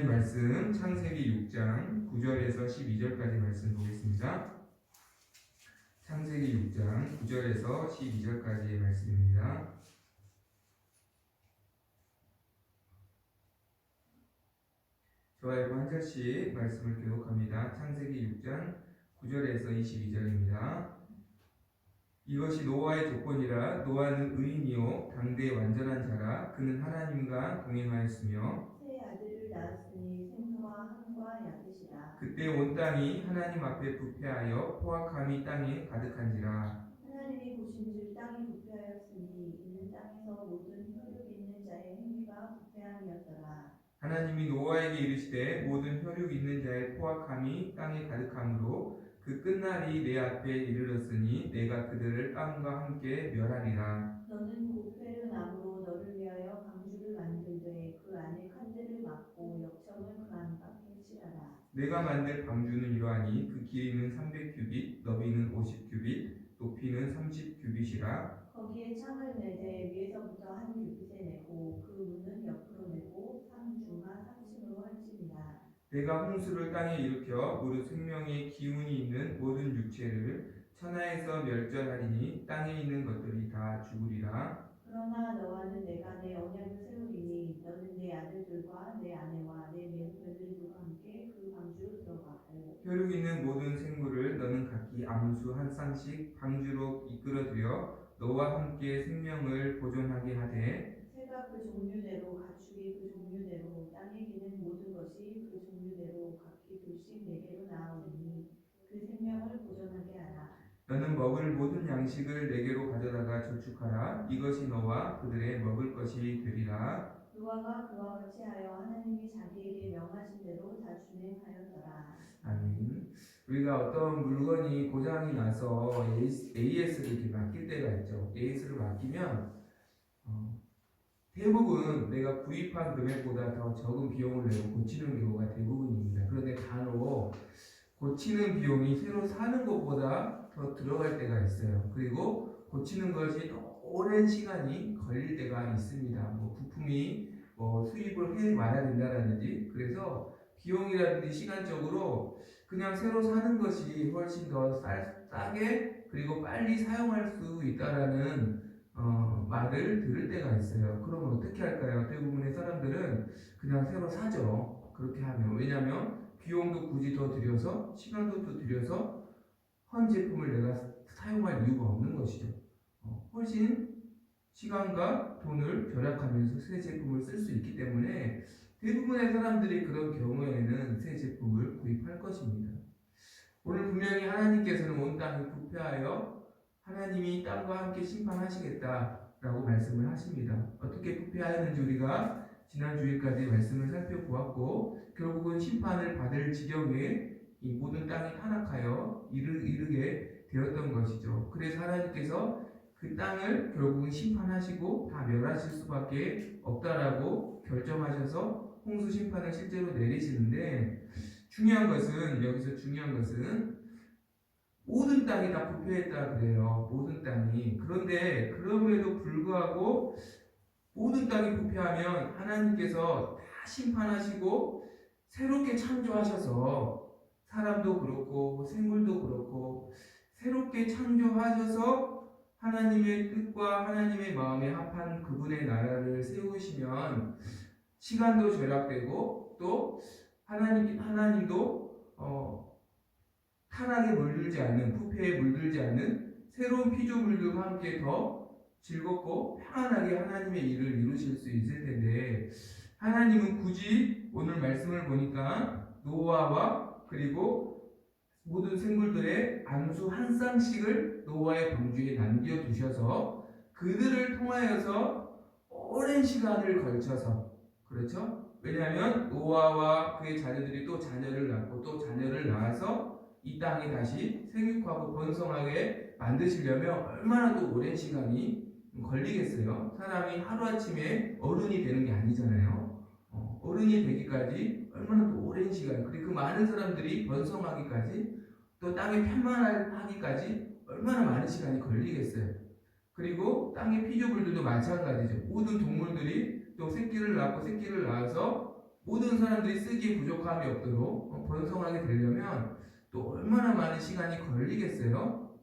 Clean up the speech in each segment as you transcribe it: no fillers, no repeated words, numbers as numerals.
하나님 말씀 창세기 6장 9절에서 12절까지 말씀 보겠습니다. 창세기 6장 9절에서 12절까지의 말씀입니다. 저와 여러분 한 절씩 말씀을 교독합니다. 창세기 6장 9절에서 22절입니다. 이것이 노아의 조건이라. 노아는 의인이요 당대의 완전한 자라. 그는 하나님과 동행하였으며 세 아들을 낳았으니 셈과 함과 야벳이라. 그때 온 땅이 하나님 앞에 부패하여 포악함이 땅에 가득한지라. 하나님이 보신즉 땅이 부패하였으니 이는 땅에서 모든 혈육 있는 자의 행위가 부패함이었더라. 하나님이 노아에게 이르시되 모든 혈육 있는 자의 포악함이 땅에 가득함으로 그 끝날이 내 앞에 이르렀으니 내가 그들을 땅과 함께 멸하리라. 너는 고페르 나무로 너를 위하여 방주를 만들되 그 안에 칸대를 막고 역청을 그 안팎에 칠하라. 내가 만들 방주는 이러하니 그 길이는 300규빗, 너비는 50규빗, 높이는 30규빗이라. 거기에 창을 내되 위에서부터 한 규빗에 내고 그 문은 옆으로 내고 상중하 3층으로 할지니라. 내가 홍수를 땅에 일으켜 무릇 생명의 기운이 있는 모든 육체를 천하에서 멸절하리니 땅에 있는 것들이 다 죽으리라. 그러나 너와는 내가 내 언약을 세우리니 너는 내 아들들과 내 아내와 내 며느리들과 함께 그 방주로 들어가고 혈육 있는 모든 생물을 너는 각기 암수 한 쌍씩 방주로 이끌어들여 너와 함께 생명을 보존하게 하되 새가 그 종류대로 가축이 그 종류대로 땅에 기는 모든 것이 그 종류대로 각기 둘씩 내게로 나아오니 그 생명을 보존하게 하라. 너는 먹을 모든 양식을 내게로 가져다가 저축하라. 이것이 너와 그들의 먹을 것이 되리라. 노아가 그와 같이 하여 하나님이 자기에게 명하신 대로 다 준행하였더라. 아멘. 우리가 어떤 물건이 고장이 나서 AS를 이렇게 맡길 때가 있죠. AS를 맡기면 대부분 내가 구입한 금액보다 더 적은 비용을 내고 고치는 경우가 대부분입니다. 그런데 간혹 고치는 비용이 새로 사는 것보다 더 들어갈 때가 있어요. 그리고 고치는 것이 오랜 시간이 걸릴 때가 있습니다. 부품이 수입을 해 와야 된다라든지, 그래서 비용이라든지 시간적으로 그냥 새로 사는 것이 훨씬 더 싸게 그리고 빨리 사용할 수 있다라는 말을 들을 때가 있어요. 그러면 어떻게 할까요? 대부분의 사람들은 그냥 새로 사죠. 그렇게 하면. 왜냐하면 비용도 굳이 더 들여서 시간도 더 들여서 헌 제품을 내가 사용할 이유가 없는 것이죠. 훨씬 시간과 돈을 절약하면서 새 제품을 쓸 수 있기 때문에 대부분의 사람들이 그런 경우에는 새 제품을 구입할 것입니다. 오늘 분명히 하나님께서는 온 땅을 부패하여 하나님이 땅과 함께 심판하시겠다라고 말씀을 하십니다. 어떻게 부패하였는지 우리가 지난 주일까지 말씀을 살펴보았고, 결국은 심판을 받을 지경에 이 모든 땅이 타락하여 이르게 되었던 것이죠. 그래서 하나님께서 그 땅을 결국은 심판하시고 다 멸하실 수밖에 없다라고 결정하셔서 홍수 심판을 실제로 내리시는데, 여기서 중요한 것은 모든 땅이 다 부패했다 그래요. 모든 땅이. 그런데 그럼에도 불구하고 모든 땅이 부패하면 하나님께서 다 심판하시고 새롭게 창조하셔서 사람도 그렇고 생물도 그렇고 새롭게 창조하셔서 하나님의 뜻과 하나님의 마음에 합한 그분의 나라를 세우시면 시간도 절약되고 또 하나님도 타락에 물들지 않는, 부패에 물들지 않는 새로운 피조물들과 함께 더 즐겁고 평안하게 하나님의 일을 이루실 수 있을 텐데, 하나님은 굳이 오늘 말씀을 보니까 노아와 그리고 모든 생물들의 암수 한 쌍씩을 노아의 방주에 남겨두셔서 그들을 통하여서 오랜 시간을 걸쳐서, 그렇죠? 왜냐하면 노아와 그의 자녀들이 또 자녀를 낳고 또 자녀를 낳아서 이 땅에 다시 생육하고 번성하게 만드시려면 얼마나 또 오랜 시간이 걸리겠어요? 사람이 하루아침에 어른이 되는 게 아니잖아요. 어른이 되기까지 얼마나 또 오랜 시간, 그리고 그 많은 사람들이 번성하기까지 또 땅에 편만하기까지 얼마나 많은 시간이 걸리겠어요. 그리고 땅의 피조물들도 마찬가지죠. 모든 동물들이 또 새끼를 낳고 새끼를 낳아서 모든 사람들이 쓰기에 부족함이 없도록 번성하게 되려면 또 얼마나 많은 시간이 걸리겠어요?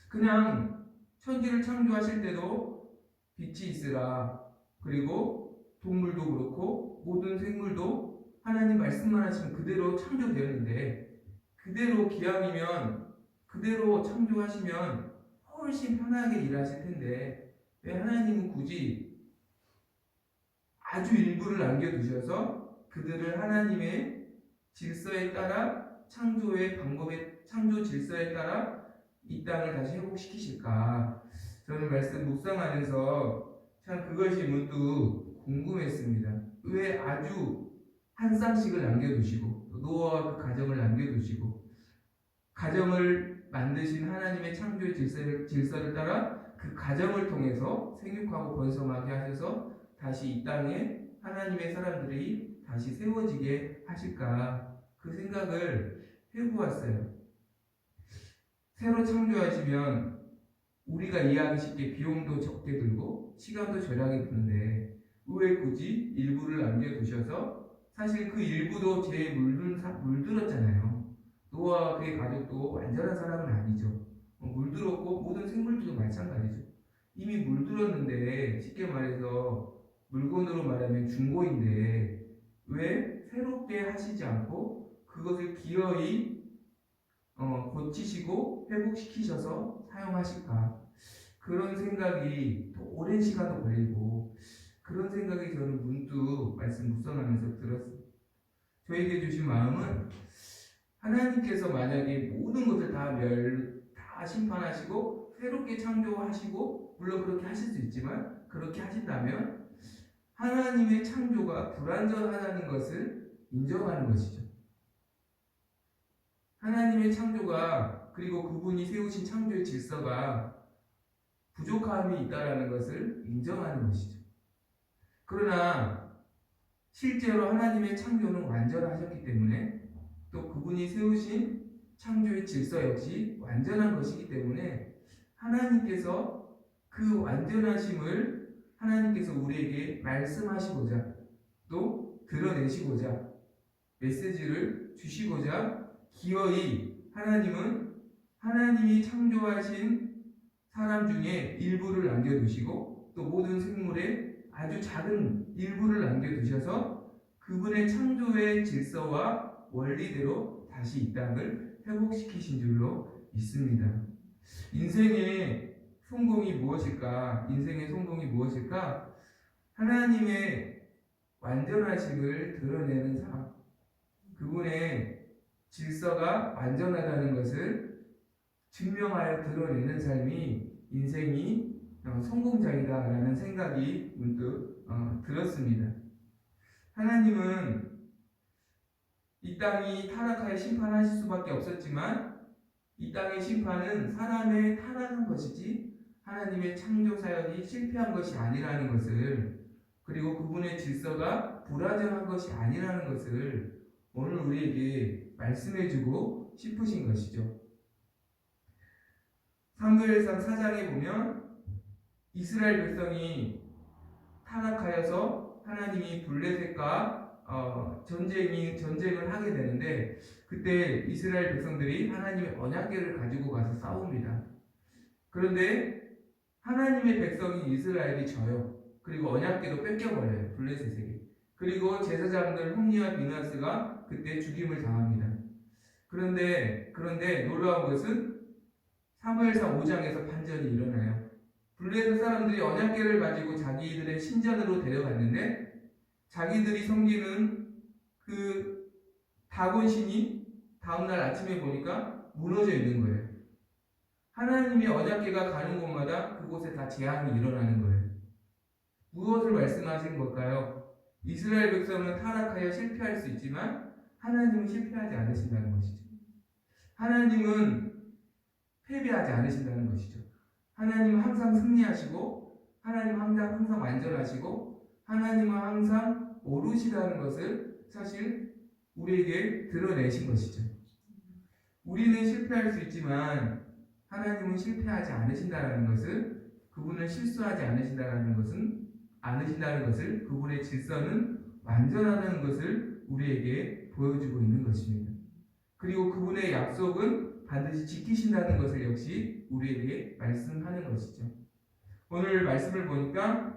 그냥 천지를 창조하실 때도 빛이 있으라. 그리고 동물도 그렇고 모든 생물도 하나님 말씀만 하시면 그대로 창조되었는데, 그대로 기왕이면 그대로 창조하시면 훨씬 편하게 일하실 텐데 왜 하나님은 굳이 아주 일부를 남겨두셔서 그들을 하나님의 질서에 따라, 창조의 방법에, 창조 질서에 따라 이 땅을 다시 회복시키실까? 저는 말씀 묵상하면서 참 그것이 문득 궁금했습니다. 왜 아주 한 쌍씩을 남겨두시고 노아와 그 가정을 남겨두시고 가정을 만드신 하나님의 창조의 질서를 따라 그 가정을 통해서 생육하고 번성하게 하셔서 다시 이 땅에 하나님의 사람들이 다시 세워지게 하실까? 그 생각을 해보았어요. 새로 창조하시면 우리가 이해하기 쉽게 비용도 적게 들고 시간도 절약이 드는데 왜 굳이 일부를 남겨두셔서, 사실 그 일부도 죄에 물들었잖아요. 노아와 그의 가족도 완전한 사람은 아니죠. 물들었고 모든 생물들도 마찬가지죠. 이미 물들었는데, 쉽게 말해서 물건으로 말하면 중고인데 왜 새롭게 하시지 않고 그것을 기어이 고치시고 회복시키셔서 사용하실까? 그런 생각이 또 오랜 시간도 걸리고, 그런 생각이 저는 문득 말씀 묵상하면서 들었어요. 저에게 주신 마음은 하나님께서 만약에 모든 것을 다 심판하시고 새롭게 창조하시고, 물론 그렇게 하실 수 있지만 그렇게 하신다면 하나님의 창조가 불완전하다는 것을 인정하는 것이죠. 하나님의 창조가, 그리고 그분이 세우신 창조의 질서가 부족함이 있다는 것을 인정하는 것이죠. 그러나 실제로 하나님의 창조는 완전하셨기 때문에, 또 그분이 세우신 창조의 질서 역시 완전한 것이기 때문에 하나님께서 그 완전하심을 하나님께서 우리에게 말씀하시고자, 또 드러내시고자, 메시지를 주시고자 기어이 하나님은 하나님이 창조하신 사람 중에 일부를 남겨두시고 또 모든 생물의 아주 작은 일부를 남겨두셔서 그분의 창조의 질서와 원리대로 다시 이 땅을 회복시키신 줄로 믿습니다. 인생의 성공이 무엇일까? 인생의 성공이 무엇일까? 하나님의 완전하심을 드러내는 삶, 그분의 질서가 완전하다는 것을 증명하여 드러내는 삶이 인생이 성공자이다라는 생각이 문득 들었습니다. 하나님은 이 땅이 타락하여 심판하실 수밖에 없었지만 이 땅의 심판은 사람의 타락한 것이지 하나님의 창조 사역이 실패한 것이 아니라는 것을, 그리고 그분의 질서가 불완전한 것이 아니라는 것을 오늘 우리에게 말씀해주고 싶으신 것이죠. 사무엘상 4장에 보면 이스라엘 백성이 타락하여서 하나님이 블레셋과 전쟁을 하게 되는데, 그때 이스라엘 백성들이 하나님의 언약궤를 가지고 가서 싸웁니다. 그런데 하나님의 백성인 이스라엘이 져요. 그리고 언약궤도 뺏겨버려요, 블레셋에게. 그리고 제사장들 홈니와 비나스가 그때 죽임을 당합니다. 그런데 놀라운 것은 사무엘상 5장에서 반전이 일어나요. 블레셋 사람들이 언약궤를 가지고 자기들의 신전으로 데려갔는데 자기들이 섬기는 그 다곤신이 다음날 아침에 보니까 무너져 있는 거예요. 하나님의 언약궤가 가는 곳마다 그곳에 다 재앙이 일어나는 거예요. 무엇을 말씀하신 걸까요? 이스라엘 백성은 타락하여 실패할 수 있지만 하나님은 실패하지 않으신다는 것이죠. 하나님은 패배하지 않으신다는 것이죠. 하나님은 항상 승리하시고 하나님은 항상 완전하시고 하나님은 항상 오르시다는 것을 사실 우리에게 드러내신 것이죠. 우리는 실패할 수 있지만 하나님은 실패하지 않으신다는 것을, 그분은 실수하지 않으신다는 것을, 그분의 질서는 완전하다는 것을 우리에게 보여주고 있는 것입니다. 그리고 그분의 약속은 반드시 지키신다는 것을 역시 우리에게 말씀하는 것이죠. 오늘 말씀을 보니까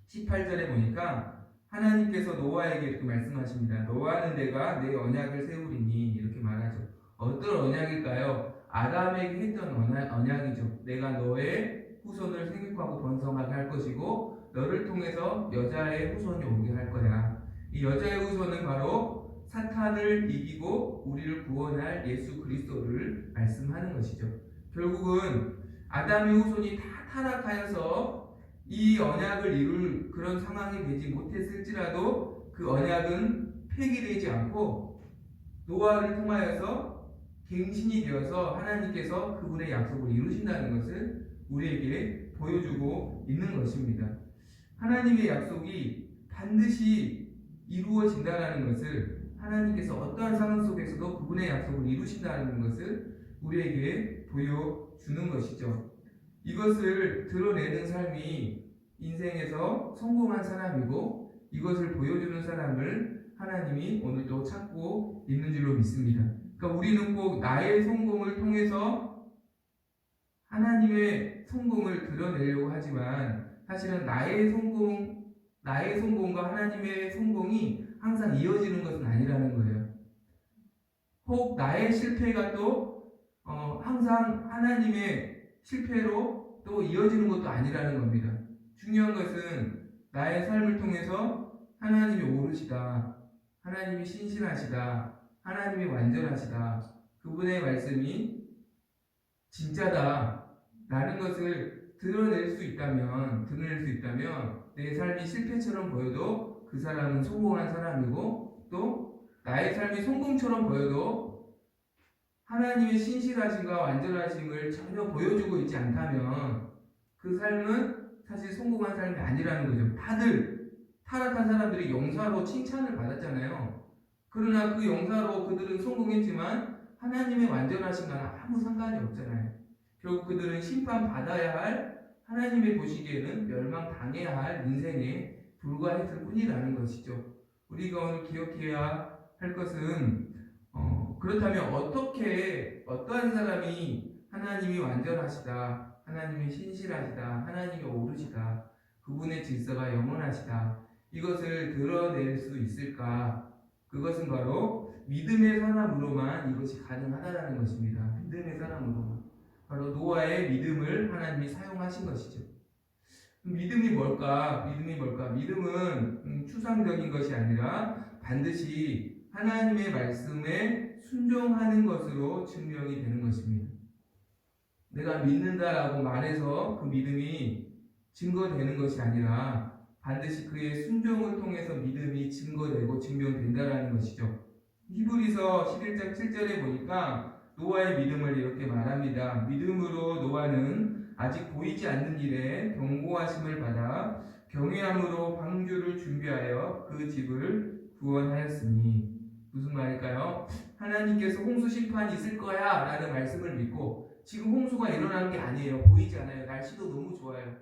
18절에 보니까 하나님께서 노아에게 이렇게 말씀하십니다. 너와는 내가 내 언약을 세우리니 이렇게 말하죠. 어떤 언약일까요? 아담에게 했던 언약이죠. 내가 너의 후손을 생육하고 번성하게 할 것이고 너를 통해서 여자의 후손이 오게 할 거야. 이 여자의 후손은 바로 사탄을 이기고 우리를 구원할 예수 그리스도를 말씀하는 것이죠. 결국은 아담의 후손이 다 타락하여서 이 언약을 이룰 그런 상황이 되지 못했을지라도 그 언약은 폐기되지 않고 노아를 통하여서 갱신이 되어서 하나님께서 그분의 약속을 이루신다는 것을 우리에게 보여주고 있는 것입니다. 하나님의 약속이 반드시 이루어진다는 것을 하나님께서 어떠한 상황 속에서도 그분의 약속을 이루신다는 것을 우리에게 보여주는 것이죠. 이것을 드러내는 삶이 인생에서 성공한 사람이고 이것을 보여주는 사람을 하나님이 오늘도 찾고 있는 줄로 믿습니다. 그러니까 우리는 꼭 나의 성공을 통해서 하나님의 성공을 드러내려고 하지만 사실은 나의 성공과 하나님의 성공이 항상 이어지는 것은 아니라는 거예요. 혹 나의 실패가 또 항상 하나님의 실패로 또 이어지는 것도 아니라는 겁니다. 중요한 것은 나의 삶을 통해서 하나님이 옳으시다, 하나님이 신실하시다, 하나님이 완전하시다, 그분의 말씀이 진짜다 라는 것을 드러낼 수 있다면 내 삶이 실패처럼 보여도 그 사람은 성공한 사람이고, 또 나의 삶이 성공처럼 보여도 하나님의 신실하심과 완전하심을 전혀 보여주고 있지 않다면 그 삶은 사실 성공한 삶이 아니라는 거죠. 다들 타락한 사람들이 용사로 칭찬을 받았잖아요. 그러나 그 용사로 그들은 성공했지만 하나님의 완전하심과는 아무 상관이 없잖아요. 결국 그들은 심판받아야 할, 하나님의 보시기에는 멸망당해야 할 인생에 불과했을 뿐이라는 것이죠. 우리가 오늘 기억해야 할 것은 그렇다면 어떠한 사람이 하나님이 완전하시다, 하나님이 신실하시다, 하나님이 옳으시다, 그분의 질서가 영원하시다, 이것을 드러낼 수 있을까? 그것은 바로 믿음의 사람으로만 이것이 가능하다는 것입니다. 믿음의 사람으로만. 바로 노아의 믿음을 하나님이 사용하신 것이죠. 믿음이 뭘까? 믿음은 추상적인 것이 아니라 반드시 하나님의 말씀에 순종하는 것으로 증명이 되는 것입니다. 내가 믿는다라고 말해서 그 믿음이 증거되는 것이 아니라 반드시 그의 순종을 통해서 믿음이 증거되고 증명된다라는 것이죠. 히브리서 11장 7절에 보니까 노아의 믿음을 이렇게 말합니다. 믿음으로 노아는 아직 보이지 않는 일에 경고하심을 받아 경외함으로 방주를 준비하여 그 집을 구원하였으니, 무슨 말일까요? 하나님께서 홍수 심판이 있을 거야 라는 말씀을 믿고 지금 홍수가 일어나는 게 아니에요. 보이지 않아요. 날씨도 너무 좋아요.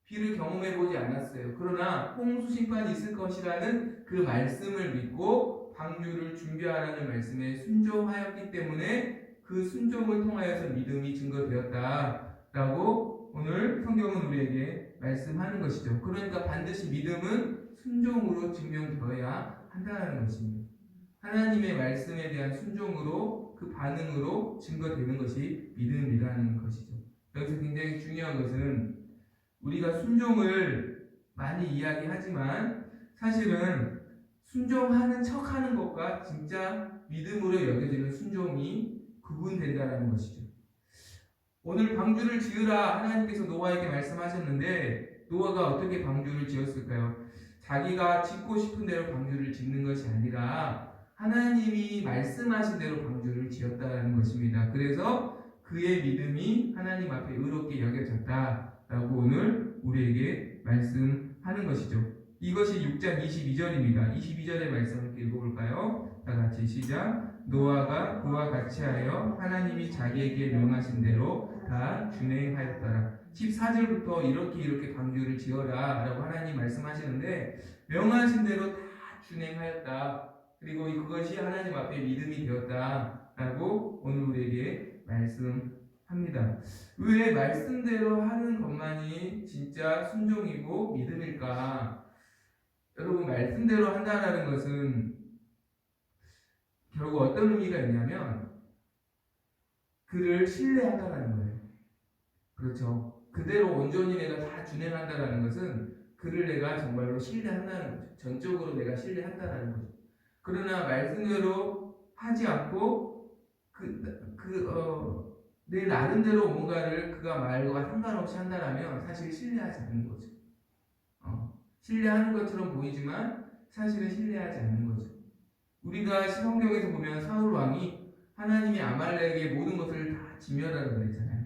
비를 경험해보지 않았어요. 그러나 홍수 심판이 있을 것이라는 그 말씀을 믿고 방주를 준비하라는 말씀에 순종하였기 때문에 그 순종을 통하여서 믿음이 증거되었다라고 오늘 성경은 우리에게 말씀하는 것이죠. 그러니까 반드시 믿음은 순종으로 증명되어야 한다는 것입니다. 하나님의 말씀에 대한 순종으로, 그 반응으로 증거되는 것이 믿음이라는 것이죠. 여기서 굉장히 중요한 것은 우리가 순종을 많이 이야기하지만 사실은 순종하는 척하는 것과 진짜 믿음으로 여겨지는 순종이 구분된다는 것이죠. 오늘 방주를 지으라 하나님께서 노아에게 말씀하셨는데 노아가 어떻게 방주를 지었을까요? 자기가 짓고 싶은 대로 방주를 짓는 것이 아니라 하나님이 말씀하신 대로 방주를 지었다는 것입니다. 그래서 그의 믿음이 하나님 앞에 의롭게 여겨졌다라고 오늘 우리에게 말씀하는 것이죠. 이것이 6장 22절입니다. 22절의 말씀을 읽어볼까요? 다 같이 시작. 노아가 그와 같이 하여 하나님이 자기에게 명하신 대로 다 준행하였더라. 14절부터 이렇게 방주를 지어라 라고 하나님 말씀하시는데 명하신 대로 다 준행하였다. 그리고 그것이 하나님 앞에 믿음이 되었다라고 오늘 우리에게 말씀합니다. 왜 말씀대로 하는 것만이 진짜 순종이고 믿음일까? 여러분, 말씀대로 한다라는 것은 결국 어떤 의미가 있냐면 그를 신뢰한다라는 거예요. 그렇죠. 그대로 온전히 내가 다 준행한다라는 것은 그를 내가 정말로 신뢰한다는 거죠. 전적으로 내가 신뢰한다라는 거죠. 그러나 말씀대로 하지 않고 내 나름대로 뭔가를 그가 말과 상관없이 한다라면 사실 신뢰하지 않는 거죠. 신뢰하는 것처럼 보이지만 사실은 신뢰하지 않는 거죠. 우리가 성경에서 보면 사울 왕이 하나님이 아말렉의 모든 것을 다 진멸하라고 그랬잖아요.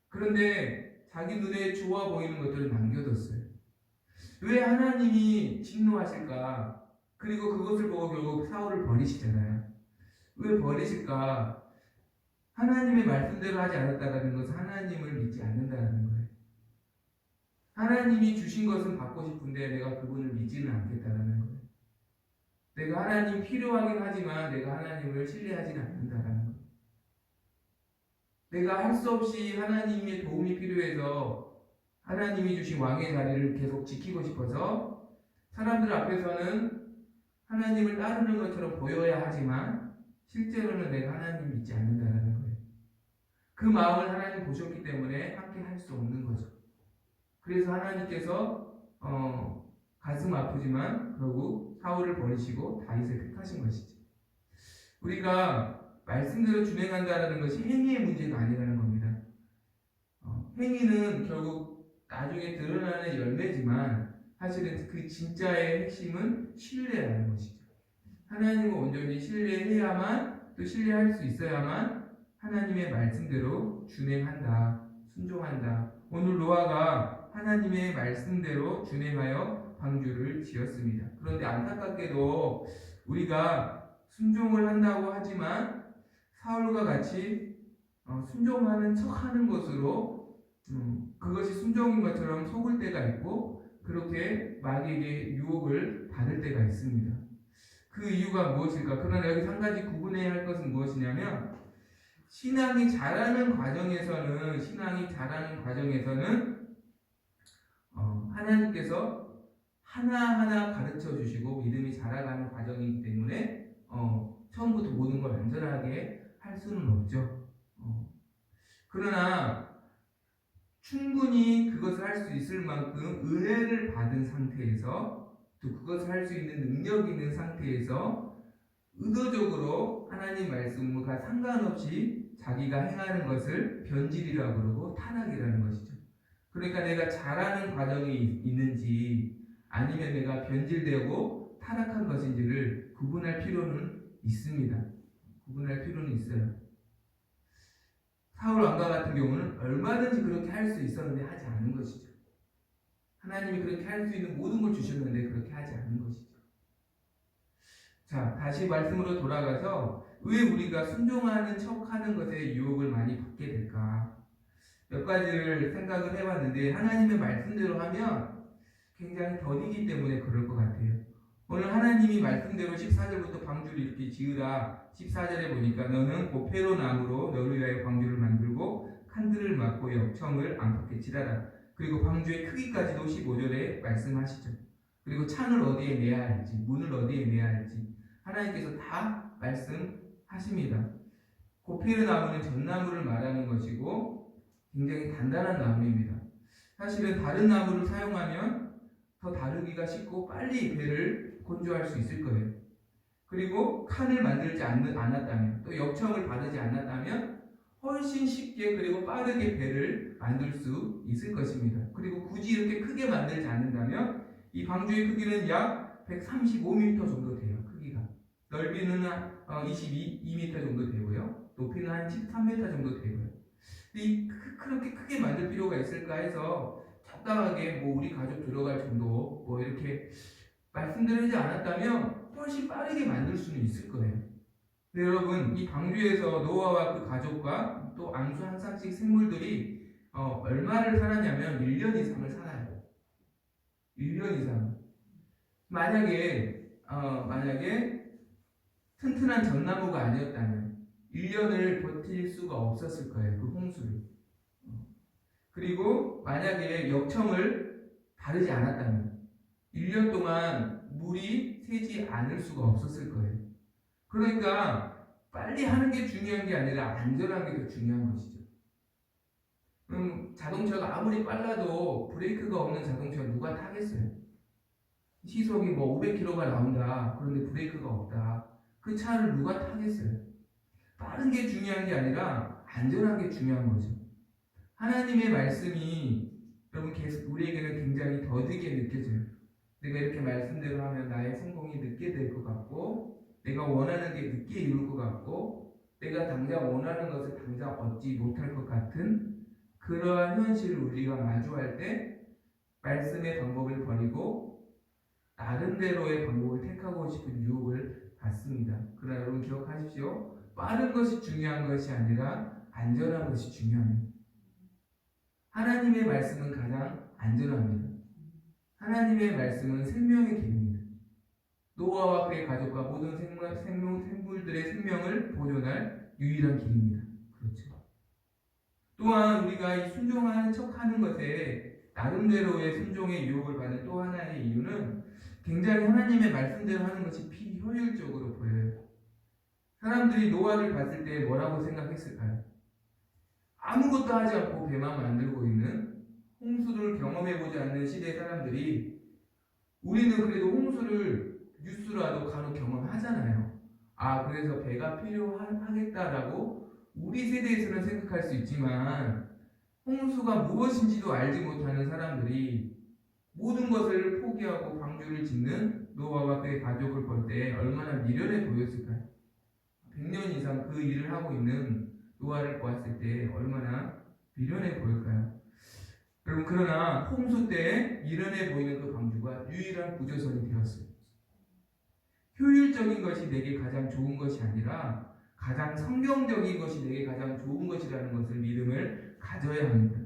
그런데 자기 눈에 좋아 보이는 것들을 남겨뒀어요. 왜 하나님이 진노하실까? 그리고 그것을 보고 결국 사울을 버리시잖아요. 왜 버리실까? 하나님의 말씀대로 하지 않았다는 것은 하나님을 믿지 않는다는 거예요. 하나님이 주신 것은 받고 싶은데 내가 그분을 믿지는 않겠다는 거예요. 내가 하나님 필요하긴 하지만 내가 하나님을 신뢰하지는 않는다는 거예요. 내가 할 수 없이 하나님의 도움이 필요해서 하나님이 주신 왕의 자리를 계속 지키고 싶어서 사람들 앞에서는 하나님을 따르는 것처럼 보여야 하지만 실제로는 내가 하나님 믿지 않는다는 거예요. 그 마음을 하나님 보셨기 때문에 함께 할 수 없는 거죠. 그래서 하나님께서 가슴 아프지만 결국 사울을 버리시고 다윗을 택하신 것이죠. 우리가 말씀대로 준행한다는 것이 행위의 문제가 아니라는 겁니다. 행위는 결국 나중에 드러나는 열매지만 사실은 그 진짜의 핵심은 신뢰라는 것이죠. 하나님을 온전히 신뢰해야만 또 신뢰할 수 있어야만 하나님의 말씀대로 준행한다, 순종한다. 오늘 노아가 하나님의 말씀대로 준행하여 방주를 지었습니다. 그런데 안타깝게도 우리가 순종을 한다고 하지만 사울과 같이 순종하는 척하는 것으로 그것이 순종인 것처럼 속을 때가 있고 그렇게 마귀에게 유혹을 받을 때가 있습니다. 그 이유가 무엇일까? 그러나 여기서 한 가지 구분해야 할 것은 무엇이냐면 신앙이 자라는 과정에서는 하나님께서 하나하나 가르쳐 주시고 믿음이 자라가는 과정이기 때문에 처음부터 모든 걸 완전하게 할 수는 없죠. 그러나 충분히 그것을 할 수 있을 만큼 은혜를 받은 상태에서 또 그것을 할 수 있는 능력이 있는 상태에서 의도적으로 하나님 말씀과 상관없이 자기가 행하는 것을 변질이라고 그러고 타락이라는 것이죠. 그러니까 내가 잘하는 과정이 있는지 아니면 내가 변질되고 타락한 것인지를 구분할 필요는 있습니다. 구분할 필요는 있어요. 사울 왕과 같은 경우는 얼마든지 그렇게 할 수 있었는데 하지 않은 것이죠. 하나님이 그렇게 할 수 있는 모든 걸 주셨는데 그렇게 하지 않은 것이죠. 자, 다시 말씀으로 돌아가서 왜 우리가 순종하는 척하는 것에 유혹을 많이 받게 될까? 몇 가지를 생각을 해봤는데 하나님의 말씀대로 하면 굉장히 더디기 때문에 그럴 것 같아요. 오늘 하나님이 말씀대로 14절부터 방주를 이렇게 지으라 14절에 보니까 너는 고페로 나무로 너를 위하여 방주를 만들고 칸들을 막고 역청을 안팎에 칠하라. 그리고 방주의 크기까지도 15절에 말씀하시죠. 그리고 창을 어디에 내야 할지 문을 어디에 내야 할지 하나님께서 다 말씀하십니다. 고페르 나무는 전나무를 말하는 것이고 굉장히 단단한 나무입니다. 사실은 다른 나무를 사용하면 더 다루기가 쉽고 빨리 배를 건조할 수 있을 거예요. 그리고 칸을 만들지 않았다면 또 역청을 바르지 않았다면 훨씬 쉽게 그리고 빠르게 배를 만들 수 있을 것입니다. 그리고 굳이 이렇게 크게 만들지 않는다면 이 방주의 크기는 약 135m 정도 돼요. 크기가. 넓이는 22m 정도 되고요. 높이는 한 13m 정도 되고요. 그렇게 크게 만들 필요가 있을까 해서 적당하게 우리 가족 들어갈 정도 이렇게 말씀드리지 않았다면 훨씬 빠르게 만들 수는 있을 거예요. 근데 여러분 이 방주에서 노아와 그 가족과 또 앙수 한 쌍씩 생물들이 얼마를 살았냐면 1년 이상을 살아요. 1년 이상. 만약에 튼튼한 전나무가 아니었다면 1년을 버틸 수가 없었을 거예요. 그 홍수를. 그리고 만약에 역청을 바르지 않았다면 1년 동안 물이 새지 않을 수가 없었을 거예요. 그러니까 빨리 하는 게 중요한 게 아니라 안전한 게 더 중요한 것이죠. 자동차가 아무리 빨라도 브레이크가 없는 자동차 누가 타겠어요? 시속이 뭐 500km가 나온다. 그런데 브레이크가 없다. 그 차를 누가 타겠어요? 빠른 게 중요한 게 아니라 안전한 게 중요한 거죠. 하나님의 말씀이 여러분 계속 우리에게는 굉장히 더디게 느껴져요. 내가 이렇게 말씀대로 하면 나의 성공이 늦게 될 것 같고, 내가 원하는 게 늦게 이룰 것 같고, 내가 당장 원하는 것을 당장 얻지 못할 것 같은 그러한 현실을 우리가 마주할 때 말씀의 방법을 버리고 나름대로의 방법을 택하고 싶은 유혹을 받습니다. 그러나 여러분 기억하십시오. 빠른 것이 중요한 것이 아니라 안전한 것이 중요합니다. 하나님의 말씀은 가장 안전합니다. 하나님의 말씀은 생명의 길입니다. 노아와 그의 가족과 모든 생물들의 생명을 보존할 유일한 길입니다. 그렇죠. 또한 우리가 이 순종하는 척하는 것에 나름대로의 순종의 유혹을 받는 또 하나의 이유는 굉장히 하나님의 말씀대로 하는 것이 비효율적으로 보여요. 사람들이 노아를 봤을 때 뭐라고 생각했을까요? 아무것도 하지 않고 배만 만들고 있는 홍수를 경험해보지 않는 시대 사람들이 우리는 그래도 홍수를 뉴스라도 간혹 경험하잖아요. 그래서 배가 필요하겠다라고 우리 세대에서는 생각할 수 있지만 홍수가 무엇인지도 알지 못하는 사람들이 모든 것을 포기하고 방주를 짓는 노아와 그의 가족을 볼 때 얼마나 미련해 보였을까요? 100년 이상 그 일을 하고 있는 노아를 보았을 때 얼마나 미련해 보일까요? 여러분 그러나 홍수 때 미련해 보이는 그 방주가 유일한 구조선이 되었어요. 효율적인 것이 내게 가장 좋은 것이 아니라 가장 성경적인 것이 내게 가장 좋은 것이라는 것을 믿음을 가져야 합니다.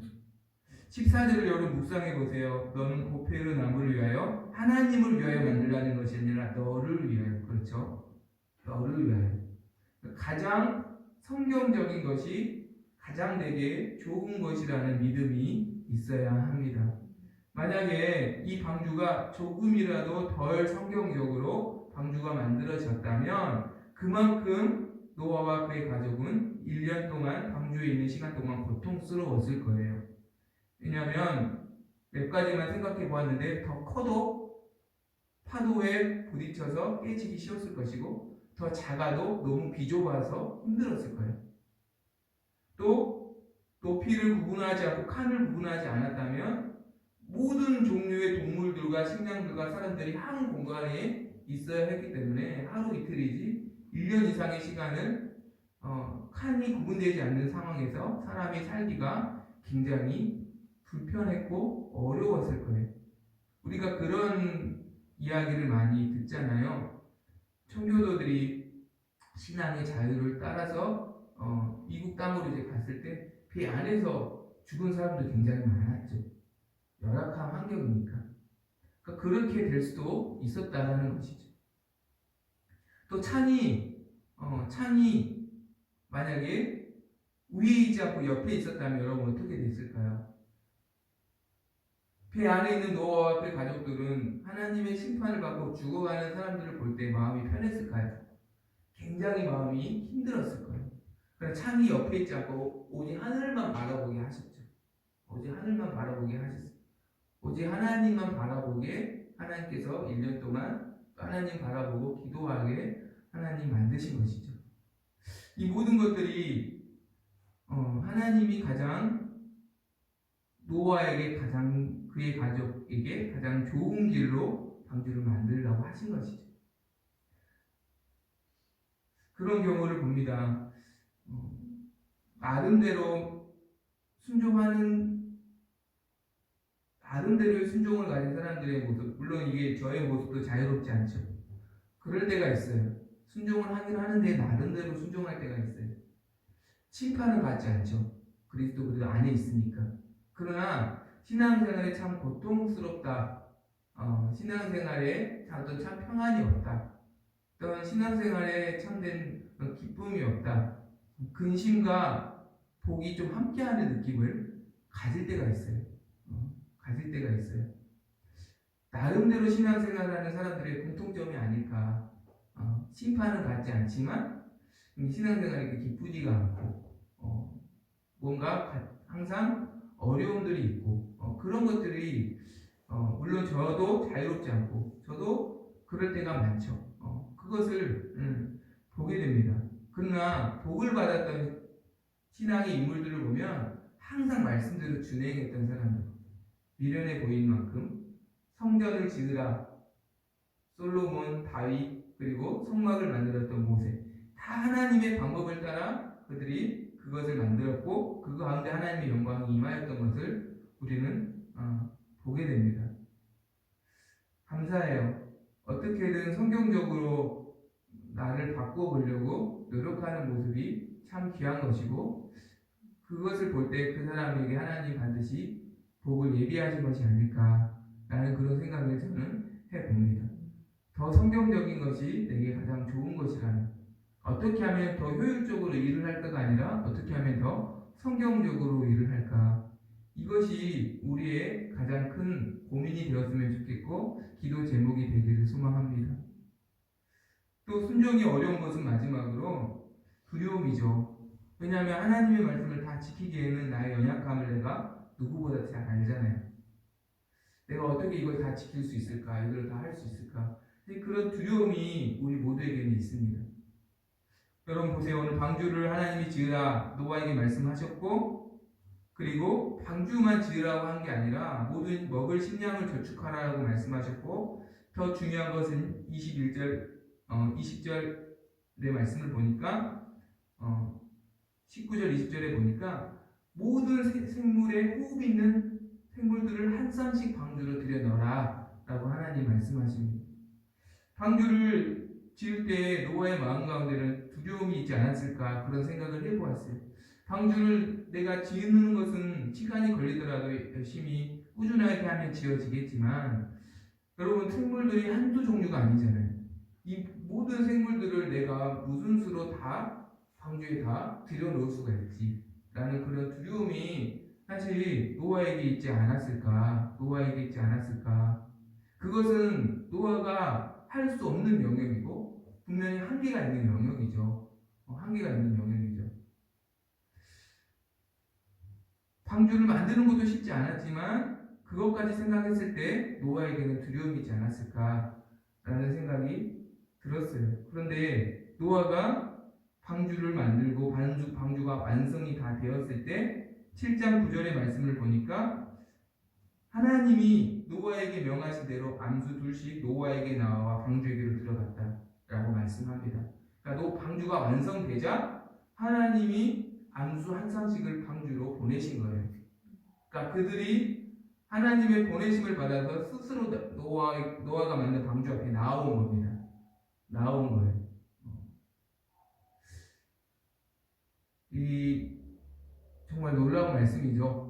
14절을 여러분 묵상해 보세요. 너는 고페르 나무를 위하여 하나님을 위하여 만들라는 것이 아니라 너를 위하여. 그렇죠? 너를 위하여. 가장 성경적인 것이 가장 내게 좋은 것이라는 믿음이 있어야 합니다. 만약에 이 방주가 조금이라도 덜 성경적으로 방주가 만들어졌다면 그만큼 노아와 그의 가족은 1년 동안 방주에 있는 시간 동안 고통스러웠을 거예요. 왜냐하면 몇 가지만 생각해 보았는데 더 커도 파도에 부딪혀서 깨지기 쉬웠을 것이고 더 작아도 너무 비좁아서 힘들었을 거예요. 또 높이를 구분하지 않고 칸을 구분하지 않았다면 모든 종류의 동물들과 식량들과 사람들이 한 공간에 있어야 했기 때문에 하루 이틀이지 1년 이상의 시간을 칸이 구분되지 않는 상황에서 사람이 살기가 굉장히 불편했고 어려웠을 거예요. 우리가 그런 이야기를 많이 듣잖아요. 청교도들이 신앙의 자유를 따라서 미국 땅으로 이제 갔을 때 배 안에서 죽은 사람도 굉장히 많았죠. 열악한 환경이니까. 그러니까 그렇게 될 수도 있었다는 것이죠. 또 찬이 만약에 위에 있지 않고 옆에 있었다면 여러분 어떻게 됐을까요? 배 안에 있는 노아와 그의 가족들은 하나님의 심판을 받고 죽어가는 사람들을 볼 때 마음이 편했을까요? 굉장히 마음이 힘들었을 거예요. 그러나 창이 옆에 있지 않고 오직 하늘만 바라보게 하셨죠. 오직 하늘만 바라보게 하셨어요. 오직 하나님만 바라보게 하나님께서 1년 동안 하나님 바라보고 기도하게 하나님 만드신 것이죠. 이 모든 것들이 하나님이 가장 노아에게 가장 그의 가족에게 가장 좋은 길로 방주를 만들려고 하신 것이죠. 그런 경우를 봅니다. 나름대로 순종을 가진 사람들의 모습, 물론 이게 저의 모습도 자유롭지 않죠. 그럴 때가 있어요. 순종을 하긴 하는데 나름대로 순종할 때가 있어요. 심판을 받지 않죠. 그리스도 그 안에 있으니까. 그러나 신앙생활이 참 고통스럽다. 신앙생활에 어떤 참 평안이 없다. 어떤 신앙생활에 참된 기쁨이 없다. 근심과 복이 좀 함께하는 느낌을 가질 때가 있어요. 가질 때가 있어요. 나름대로 신앙생활하는 사람들의 공통점이 아닐까. 심판은 받지 않지만 신앙생활이 기쁘지가 않고 뭔가 항상 어려움들이 있고 그런 것들이 물론 저도 자유롭지 않고 저도 그럴 때가 많죠. 그것을 보게 됩니다. 그러나 복을 받았던 신앙의 인물들을 보면 항상 말씀대로 준행했던 사람들, 미련해 보인 만큼 성전을 지으라 솔로몬, 다윗, 그리고 성막을 만들었던 모세, 다 하나님의 방법을 따라 그들이 그것을 만들었고 그 가운데 하나님의 영광이 임하였던 것을 우리는 보게 됩니다. 감사해요. 어떻게든 성경적으로 나를 바꿔보려고 노력하는 모습이 참 귀한 것이고 그것을 볼 때 그 사람에게 하나님 반드시 복을 예비하신 것이 아닐까라는 그런 생각을 저는 해봅니다. 더 성경적인 것이 내게 가장 좋은 것이라는, 어떻게 하면 더 효율적으로 일을 할까가 아니라 어떻게 하면 더 성경적으로 일을 할까, 이것이 우리의 가장 큰 고민이 되었으면 좋겠고 기도 제목이 되기를 소망합니다. 또 순종이 어려운 것은 마지막으로 두려움이죠. 왜냐하면 하나님의 말씀을 다 지키기에는 나의 연약함을 내가 누구보다 잘 알잖아요. 내가 어떻게 이걸 다 지킬 수 있을까, 이걸 다 할 수 있을까, 그런 두려움이 우리 모두에게는 있습니다. 여러분 보세요. 오늘 방주를 하나님이 지으라 노아에게 말씀하셨고, 그리고 방주만 지으라고 한 게 아니라 모든 먹을 식량을 저축하라고 말씀하셨고, 더 중요한 것은 20절의 말씀을 보니까 19절 20절에 보니까 모든 생물에 호흡 있는 생물들을 한 쌍씩 방주로 들여 넣어라 라고 하나님 말씀하십니다. 방주를 지을 때 노아의 마음 가운데는 두려움이 있지 않았을까, 그런 생각을 해보았어요. 방주를 내가 지으는 것은 시간이 걸리더라도 열심히 꾸준하게 하면 지어지겠지만, 여러분 생물들이 한두 종류가 아니잖아요. 이 모든 생물들을 내가 무슨 수로 다 방주에 다 들여놓을 수가 있지 라는 그런 두려움이 사실 노아에게 있지 않았을까. 그것은 노아가 할 수 없는 영역이고 분명히 한계가 있는 영역이죠. 방주를 만드는 것도 쉽지 않았지만 그것까지 생각했을 때 노아에게는 두려움이 있지 않았을까라는 생각이 들었어요. 그런데 노아가 방주를 만들고 방주가 완성이 다 되었을 때 7장 9절의 말씀을 보니까 하나님이 노아에게 명하신 대로 암수 둘씩 노아에게 나와 방주에게로 들어갔다라고 말씀합니다. 그러니까 방주가 완성되자 하나님이 암수 한 쌍씩을 방주로 보내신 거예요. 그러니까 그들이 하나님의 보내심을 받아서 스스로 노아가 만든 방주 앞에 나온 겁니다. 나온 거예요. 이 정말 놀라운 말씀이죠.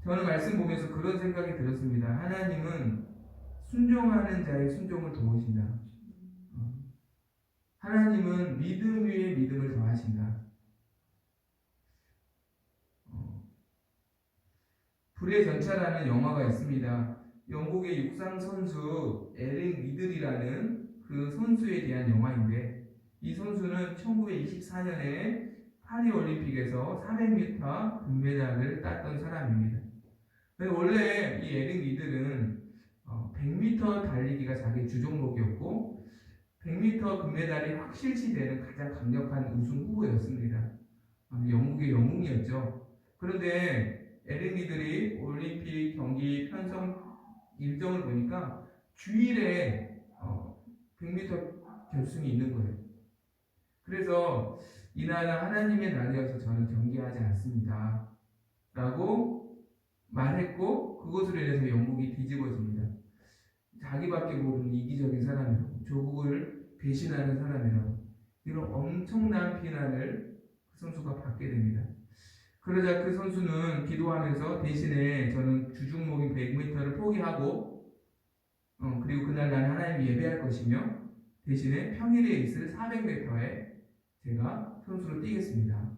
저는 말씀 보면서 그런 생각이 들었습니다. 하나님은 순종하는 자의 순종을 도우신다. 하나님은 믿음 위에 믿음을 더하신다. 불의 전차라는 영화가 있습니다. 영국의 육상 선수 에릭 리들이라는 그 선수에 대한 영화인데, 이 선수는 1924년에 파리 올림픽에서 400m 금메달을 땄던 사람입니다. 원래 이 에릭 리들은 100m 달리기가 자기 주종목이었고 100m 금메달이 확실시 되는 가장 강력한 우승 후보였습니다. 영국의 영웅이었죠. 그런데 에릭 리들이 올림픽 경기 편성 일정을 보니까 주일에 100m 결승이 있는 거예요. 그래서 이날은 하나님의 날이어서 저는 경기하지 않습니다 라고 말했고, 그것으로 인해서 영국이 뒤집어집니다. 자기밖에 모르는 이기적인 사람이라고, 조국을 배신하는 사람이라고, 이런 엄청난 비난을 그 선수가 받게 됩니다. 그러자 그 선수는 기도하면서 대신에 저는 주종목인 100m를 포기하고 그리고 그날 나는 하나님 예배할 것이며 대신에 평일에 있을 400m에 제가 선수로 뛰겠습니다.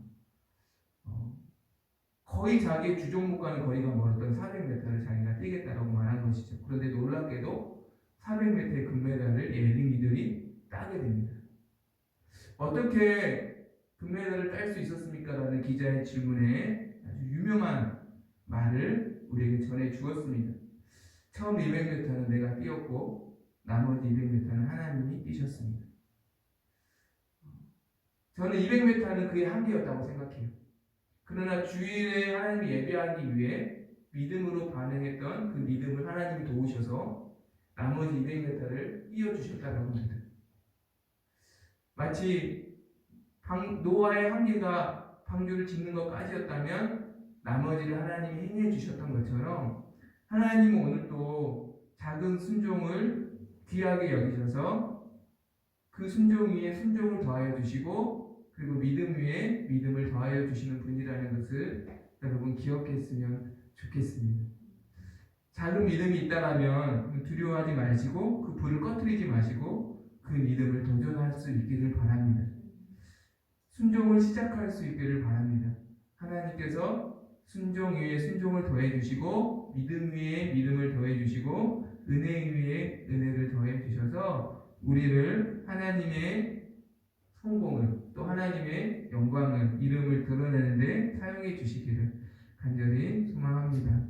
거의 자기의 주종목과는 거리가 멀었던 400m를 자기가 뛰겠다라고 말한 것이죠. 그런데 놀랍게도 400m의 금메달을 예린이들이 따게 됩니다. 어떻게 금메달을 딸 수 있었습니까? 라는 기자의 질문에 아주 유명한 말을 우리에게 전해 주었습니다. 처음 200m는 내가 뛰었고 나머지 200m는 하나님이 뛰셨습니다. 저는 200m는 그의 한계였다고 생각해요. 그러나 주일에 하나님이 예배하기 위해 믿음으로 반응했던 그 믿음을 하나님이 도우셔서 나머지 200m를 띄워주셨다고 합니다. 마치 노아의 한계가 방주를 짓는 것까지였다면 나머지를 하나님이 행해 주셨던 것처럼 하나님은 오늘 또 작은 순종을 귀하게 여기셔서 그 순종 위에 순종을 더하여 주시고 그리고 믿음 위에 믿음을 더하여 주시는 분이라는 것을 여러분 기억했으면 좋겠습니다. 작은 믿음이 있다면 두려워하지 마시고 그 불을 꺼뜨리지 마시고 그 믿음을 도전할 수 있기를 바랍니다. 순종을 시작할 수 있기를 바랍니다. 하나님께서 순종 위에 순종을 더해 주시고 믿음 위에 믿음을 더해 주시고 은혜 위에 은혜를 더해 주셔서 우리를 하나님의 성공을 또 하나님의 영광을 이름을 드러내는 데 사용해 주시기를 간절히 소망합니다.